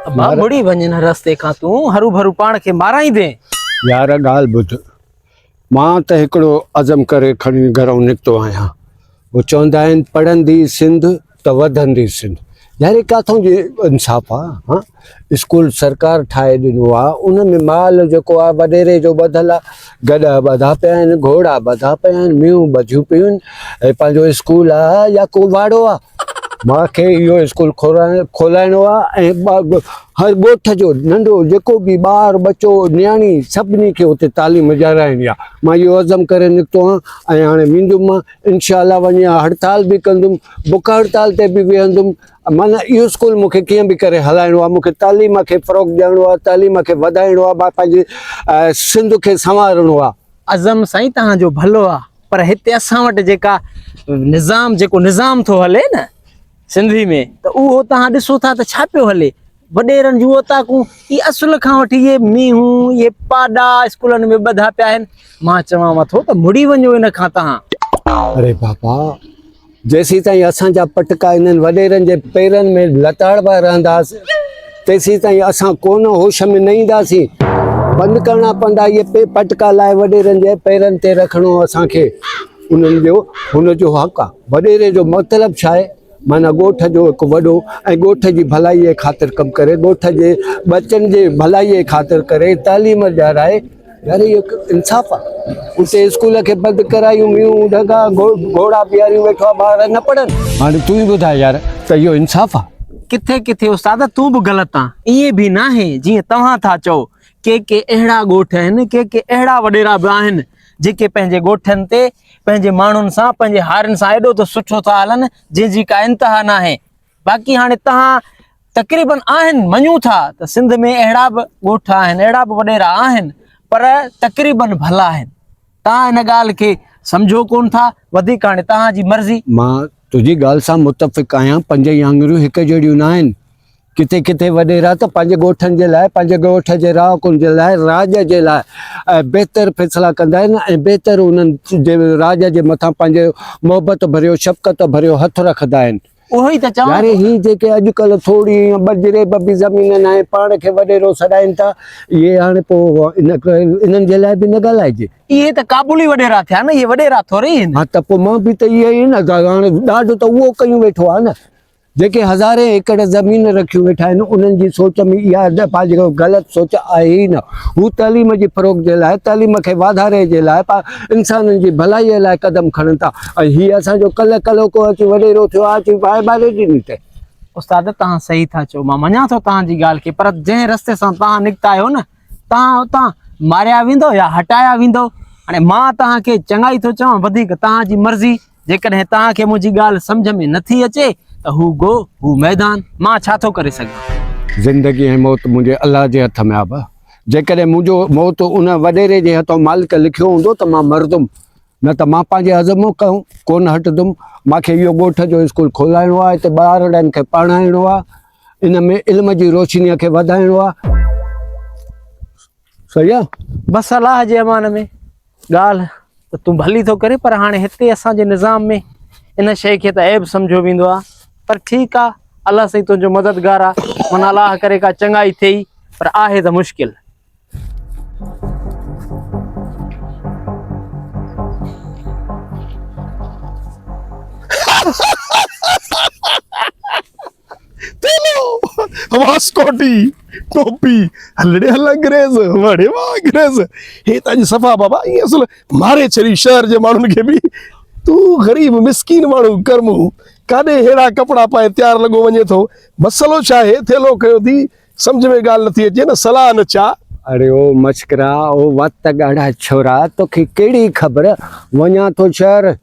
अब्बा बुढ़ी वञे न रस्ते खां तूं हरू भरू पाण खे माराई दे। यार ॻाल्हि ॿुध, मां त हिकिड़ो अज़म करे खणी घरों निकितो आहियां। वो चवंदा आहिनि पढ़ंदी सिंध त वधंदी सिंध। यार किथां जो इंसाफ़ आहे? हाँ, स्कूल सरकार ठाहे ॾिनो आहे, उन में माल जेको आहे वॾेरे जो ॿधल आहे। गॾा ॿधा पिया आहिनि, घोड़ा ॿधा पिया आहिनि, मियूं ॿधियूं पियूं आहिनि। ऐं पंहिंजो स्कूल आहे या को वाड़ो आहे? मूंखे इहो स्कूल खोलाइणो आहे ऐं हर ॻोठ जो नंढो जेको बि ॿार बचो न्याणी सभिनी खे उते तालीम ॾियाराइणी आहे। मां इहो अज़म करे निकितो आहियां ऐं हाणे वेंदुमि मां इनशाला वञी हड़ताल बि कंदुमि, बुख हड़ताल ते बि वेहंदुमि। माना इहो स्कूल मूंखे कीअं बि करे हलाइणो आहे। मूंखे तालीम खे फ़रोग़ ॾियणो आहे, तालीम खे वधाइणो आहे, मां पंहिंजे सिंध खे संवारणो आहे। अज़म साईं तव्हांजो भलो आहे, पर हिते असां वटि जेका निज़ाम थो हले न सिंधी में, त उहो तव्हां ॾिसो था त छा पियो हले। वॾेरनि जूं ओताकूं ई असुल खां वठी इहे मीहूं इहे पाॾा स्कूलनि में ॿधा पिया आहिनि। मां चवांव थो त मुड़ी वञो इन खां तव्हां। अरे बाबा, जेसीं ताईं असांजा पटका इन्हनि वॾेरनि जे पेरनि में लताड़बा रहंदासीं तेसीं ताईं असां कोन होश में न ईंदासीं। बंदि करणा पवंदा इहे पटका लाइ वॾेरनि जे पेरनि ते रखिणो असांखे। उन्हनि जो हुनजो हक़ आहे। वॾेरे जो मतिलबु छा आहे? माना ॻोठ जो हिकु वॾो ऐं ॻोठ जी भलाईअ ख़ातिर कमु करे, ॻोठ जे बचनि जे भलाईअ ख़ातिर करे, तालीम ॾियाराए। यार इहो इंसाफ़ आहे? उते स्कूल खे बंदि करायूं, मियूं ढगा घोड़ा बीहारियूं वेठो आहे, ॿार न पढ़नि। हाणे तूं ई ॿुधाए यार, त इहो इंसाफ़ आहे? किथे किथे उस्ताद तूं बि ग़लति आहे। ईअं बि न आहे जीअं तव्हां था चओ। के अहिड़ा ॻोठ आहिनि, के अहिड़ा वॾेरा बि आहिनि जेके पंहिंजे ॻोठनि ते पंहिंजे माण्हुनि सां पंहिंजे हारनि सां एॾो त सुठो था हलनि जंहिंजी का इंतिहा न आहे। बाक़ी हाणे तव्हां तक़रीबन आहिनि मञूं था त सिंध में अहिड़ा बि ॻोठ आहिनि, अहिड़ा बि वॾेरा आहिनि, पर तक़रीबन भला आहिनि। तव्हां हिन ॻाल्हि खे सम्झो कोन था, वधीक हाणे तव्हांजी मर्ज़ी। मां तुंहिंजी ॻाल्हि सां मुतफ़िक़ आहियां। पंज आङुरियूं हिकु जहिड़ियूं न आहिनि। किथे किथे वॾेरा त पंहिंजे ॻोठनि जे लाइ, पंहिंजे ॻोठ जे रहाकुनि जे लाइ, राज जे लाइ बहितर फ़ैसिला कंदा आहिनि ऐं बहितर उन्हनि जे राज जे मथां पंहिंजो मोहबत भरियो शफ़क़त भरियो हथु रखंदा आहिनि। उहो ई त चवां। यार ही जेके अॼुकल्ह थोरी बजरे बबी ज़मीन आहे, पाण खे वॾेरो सॾाइनि था, इहे हाणे पोइ इन्हनि जे लाइ बि न ॻाल्हाइजे। इहे त काबुली वॾेरा थिया न, इहे वॾेरा थोरी आहिनि। हा त पोइ मां बि त इहे ई न, हाणे ॾाढो त उहो कयूं वेठो आहे न। जेके हज़ारे एकड़ ज़मीन रखियूं वेठा आहिनि, उन्हनि जी सोच में इहा पंहिंजी ग़लति सोच आहे ई न। हू तालीम जी फ़रोग़ जे लाइ, तालीम खे वाधारे जे लाइ, इंसाननि जी भलाईअ लाइ क़दम खणनि था। ऐं हीअ असांजो कल्ह को अची वॾेरो थियो आहे, अची ॿाहिरि ॾिनी अथई। उस्ताद तव्हां सही था चओ, मां मञा थो तव्हांजी ॻाल्हि खे, पर जंहिं रस्ते सां तव्हां निकिता आहियो न, तव्हां उतां मारिया वेंदो या हटाया वेंदो। हाणे मां तव्हांखे चङाई थो चवां, वधीक तव्हांजी मर्ज़ी। जेकॾहिं तव्हांखे मुंहिंजी ॻाल्हि सम्झ में नथी अचे त हू मैदान, मां छा थो करे सघां। ज़िंदगी ऐं मौत मुंहिंजे अलाह जे हथ में आहे। जेकॾहिं मुंहिंजो मौत उन वॾेरे जे हथों मालिक लिखियो हूंदो त मां मरदुमि, न त मां पंहिंजे अज़म कोन हटंदुमि। मूंखे इहो ॻोठ जो स्कूल खोलाइणो आहे, हिते ॿारनि खे पढ़ाइणो आहे, इन में इल्म जी रोशनीअ खे वधाइणो आहे। सही आहे? बसि अलाह जे अमान में ॻाल्हि त तूं भली थो करे, पर हाणे हिते असांजे निज़ाम में इन शइ खे त ऐब सम्झो वेंदो आहे। पर ठीकु आहे, अलाह साईं तुंहिंजो मददगार आहे, माना अलाह करे का चङाई थिए, पर आहे त मुश्किल। वास्कोटी टोपी हलड़े हल अंग्रेज वड़े वाह अंग्रेज हे ताजी सफ़ा बाबा ये असल मारे छरी शहर जे माण्हुनि खे बि। तू गरीब मिसकीन माण्हू कर्मू काॾे हेड़ा कपड़ा पाए तैयार लॻो वञे थो। मसलो छा आहे? थेलो कयो थी, सम्झ में ॻाल्हि नथी अचे न, सलाह न छा। अरे ओ मश्करा, ओ वत ॻाढ़ा छोरा, तोखे कहिड़ी ख़बर? वञा थो शहर,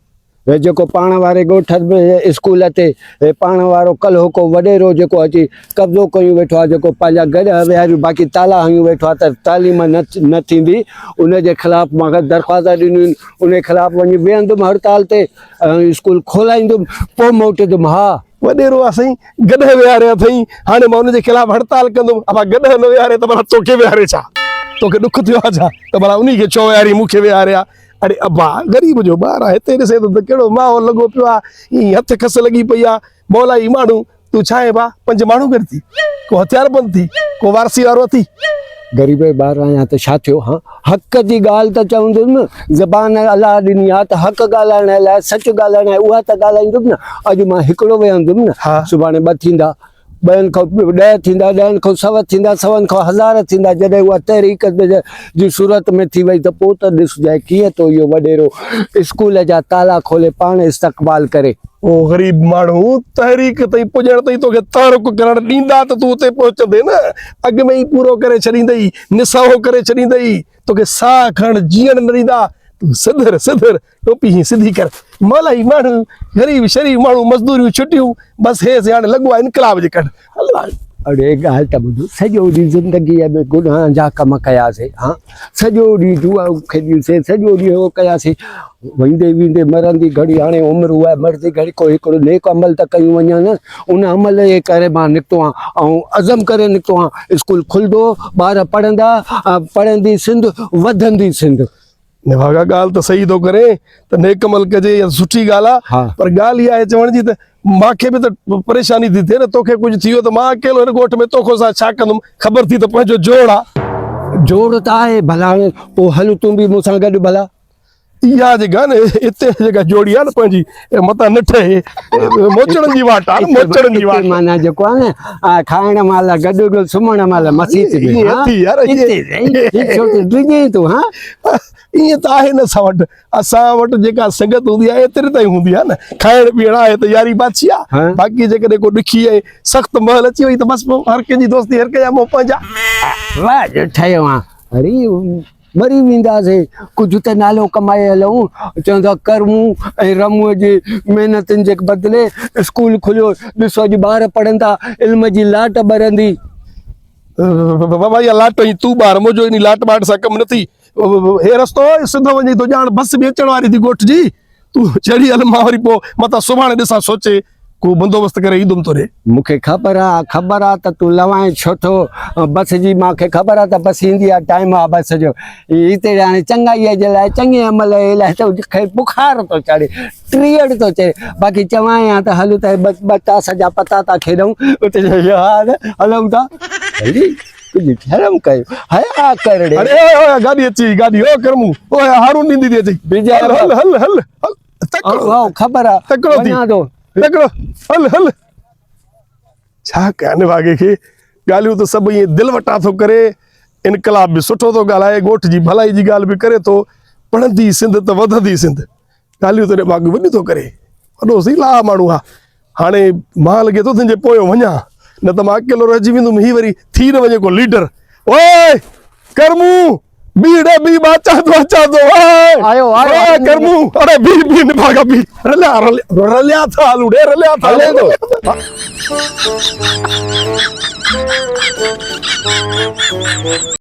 जेको पाण वारे ॻोठ में स्कूल ते पाण वारो कल्ह को वॾेरो जेको अची कब्ज़ो कयूं वेठो आहे, जेको पंहिंजा गॾ विहारियूं बाक़ी ताला हयूं वेठो आहे त तालीम न थींदी, उनजे ख़िलाफ़ु मां दरख़्वास्त ॾिनियूं आहिनि। उन ख़िलाफ़ु वञी वेहंदुमि हड़ताल ते, स्कूल खोलाईंदुमि, पोइ मोटंदुमि। हा वॾेरो आहे साईं, गॾ विहारिया अथई, हाणे मां हुनजे ख़िलाफ़ु हड़ताल कंदुमि। अब गॾ न विहारे त भला तोखे विहारे छा? तोखे ॾुख थियो आहे छा त भला उन्ही खे छो विहारी, मूंखे विहारिया? अरे अब्बा गरीब जो ॿार आहे, हिते ॾिसे थो त कहिड़ो माहौल लॻो पियो आहे, ईअं हथ खस लॻी पई आहे। मौलाई माण्हू तू छा आहे बा 5 माण्हू गॾु थी को हथियार बंदि थी को वारसी वारो थी ग़रीब ॿार आहियां त छा थियो? हा, हक़ जी ॻाल्हि त चवंदुमि न, ज़बान अलाह ॾिनी आहे त हक़ ॻाल्हाइण लाइ, सच ॻाल्हाइण लाइ उहा त ॻाल्हाईंदुमि न। अॼु मां हिकिड़ो वेहंदुमि न, हा। सुभाणे 2 थींदा, 2 खां 10 थींदा, 10 खां 100 थींदा, 100 खां 1000 थींदा। जॾहिं उहा तहरीक जी सूरत में थी वई त पोइ त ॾिसजांइ कीअं तो इहो वॾेरो स्कूल जा ताला खोले पाण इस्तक़बाल करे। ओ ग़रीब माण्हू तहरीक ताईं पुॼण ताईं तोखे तहरुक करणु ॾींदा त तूं उते पहुचंदे न। अॻु में ई पूरो करे छॾींदई, निसाहो करे छॾींदई, तोखे साह खणणु जीअण न ॾींदा। तूं सिधर सिधर टोपी ही सिधी कर। मलाई माण्हू ग़रीब शरीफ़ माण्हू मज़दूरियूं छुटियूं बसि हेसि हाणे लॻो आहे इनकलाब जे कढ। हल अड़े ॻाल्हि त ॿुधो, सॼो ॾींहुं ज़िंदगीअ में गुनाह जा कम कयासीं। हा, सॼो ॾींहुं जुआ खेॾियूंसीं, सॼो ॾींहुं उहो कयासीं, वेंदे वेंदे मरंदी घड़ी हाणे उमिरि उहा मरंदी घड़ी को हिकिड़ो नेक अमल त कयूं वञा न। उन अमल जे करे मां निकितो आहियां ऐं अज़म करे निकितो आहियां, स्कूल खुलंदो, ॿार पढ़ंदा, पढ़ंदी सिंध, वधंदी सिंध। निभागा ॻाल्हि त सही थो करे त नेक अमल कजे या सुठी ॻाल्हि आहे। हा। पर ॻाल्हि इहा आहे चवण जी त मूंखे बि त परेशानी थी थिए न, तोखे कुझु थी वियो त मां अकेलो हिन ॻोठ में तोखो सां छा कंदुमि? ख़बर थी त पंहिंजो जोड़ आहे। जोड़ त आहे भला, पोइ हल तूं बि मूंसां गॾु भला। इहा जेका न हिते जेका जोड़ी आहे न पंहिंजी मथां निठ मोचड़नि जी वाट आहे न, मोचड़नि जी वाट। माना जेको आहे न, खाइण महिल गॾु गॾु सुम्हण महिल मसीत में। ईअं हा? थी यार, ॾिजे तूं। हा, ईअं त आहे न असां वटि जेका संगत हूंदी आहे एतिरे ताईं हूंदी आहे न। खाइण पीअण आहे त यारी बाछी आहे। हा। बाक़ी जेकॾहिं को ॾुखी आहे सख़्तु महल अची वई त बसि पोइ हर कंहिंजी दोस्ती, हर कंहिंजा मोह पंहिंजा। वाह जो ठहियो आहे। अरे मरी वेंदासीं, कुझु त नालो कमाए हलूं। चवंदा कर्मूं ऐं रमूअ जी महिनतुनि जे बदिले स्कूल खुलियो, ॾिसो अॼु ॿार पढ़ंदा, इल्म जी लाट ॿरंदी। बाबा इहा लाट ई तूं ॿार, मुंहिंजो इन लाट ॿाट सां कमु न थी। हे रस्तो सिधो वञी तो ॼाण बस बि अचण वारी थी ॻोठ जी। तूं चढ़ी हल, मां वरी पोइ मथां सुभाणे ॾिसां सोचे को बंदोबस्तु करे ईंदुमि तोरे। मूंखे ख़बर आहे त तूं लवाए छो थो बस जी। मूंखे ख़बर आहे त बस ईंदी आहे, टाइम आहे बस जो। हिते हाणे चङाईअ जे लाइ, चङे अमल जे लाइ त बुखार थो चढ़े, टीअड़ थो चढ़े। बाक़ी चवां हा त हलूं त 2 तास जा पताता खेॾूं, उते हलूं था। कुझु शर्म कयो, हया करड़े। अरे ओए गाड़ी अची, गाड़ी ओ करमू, ओए हारून नींदी थी अची। बिचारो। हल हल हल हल तकड़ो ख़बर आहे, तकड़ो थी, वञा थो। तकड़ो हल हल। छा कयां वागे खे? ॻाल्हियूं त सभु ईअं दिलि वटा थो करे। इनकलाब बि सुठो थो ॻाल्हाए, ॻोठ जी भलाई जी ॻाल्हि बि करे थो। पढ़ंदी सिंध त वधंदी सिंध। ॻाल्हियूं त दिमाग़ वॾी थो करे, वॾो सी लाह माण्हू आहे। हाणे मां लॻे थो तुंहिंजे पोयों वञा, न त मां अकेलो रहिजी वेंदुमि। ही वरी थी न वञे को लीडर। ओए करमू बीड़े बी बाचा दो आयो आयो करमू। अरे बी निभागा बी रलिया था लुड़े, रलिया था हले तो।